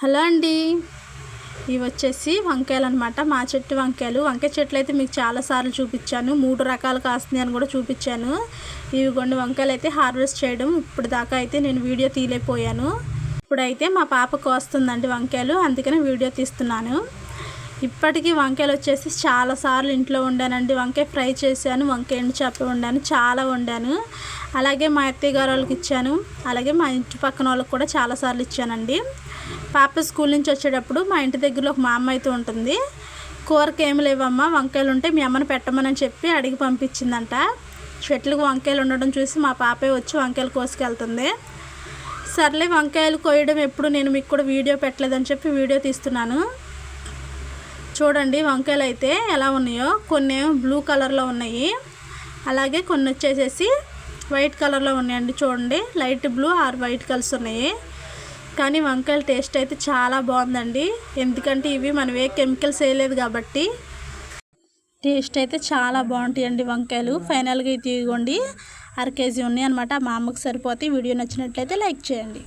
Hello అండి, ఇవి వచ్చేసి వంకాయలు అనమాట. మా చెట్టు వంకాయలు. వంకాయ చెట్లు అయితే మీకు చాలాసార్లు చూపించాను. 3 రకాలు కాస్తున్నాయి అని కూడా చూపించాను. ఇవి కొన్ని వంకాయలు అయితే హార్వెస్ట్ చేయడం ఇప్పుడు దాకా అయితే నేను వీడియో తీయలేకపోయాను. ఇప్పుడైతే మా పాప కోస్తుందండి వంకాయలు, అందుకనే వీడియో తీస్తున్నాను. ఇప్పటికీ వంకాయలు వచ్చేసి చాలాసార్లు ఇంట్లో వండానండి. వంకాయ ఫ్రై చేశాను, వంకాయ ఎండు చేప వండాను, చాలా వండాను. అలాగే మా అత్తయ్య గారు వాళ్ళకి ఇచ్చాను, అలాగే మా ఇంటి పక్కన వాళ్ళకి కూడా చాలాసార్లు ఇచ్చానండి. పాప స్కూల్ నుంచి వచ్చేటప్పుడు మా ఇంటి దగ్గరలో ఒక మా అమ్మ అయితే ఉంటుంది. కూరకి ఏమి లేవమ్మా, వంకాయలు ఉంటే మీ అమ్మని పెట్టమని చెప్పి అడిగి పంపించిందంట. చెట్లకు వంకాయలు ఉండడం చూసి మా పాపే వచ్చి వంకాయలు కోసుకెళ్తుంది. సర్లే వంకాయలు కోయడం ఎప్పుడు నేను మీకు కూడా వీడియో పెట్టలేదని చెప్పి వీడియో తీస్తున్నాను. చూడండి వంకాయలు అయితే ఎలా ఉన్నాయో. కొన్ని బ్లూ కలర్లో ఉన్నాయి, అలాగే కొన్ని వచ్చేసేసి వైట్ కలర్లో ఉన్నాయండి. చూడండి, light blue or white colours ఉన్నాయి. కానీ వంకాయల టేస్ట్ అయితే చాలా బాగుందండి. ఎందుకంటే ఇవి మనం ఏ కెమికల్స్ వేయలేదు కాబట్టి టేస్ట్ అయితే చాలా బాగుంటాయండి వంకాయలు. ఫైనల్గా ఇది ఇదిగోండి 1/2 కేజీ ఉన్నాయి అనమాట. మా అమ్మకి సరిపోతే. వీడియో నచ్చినట్లయితే లైక్ చేయండి.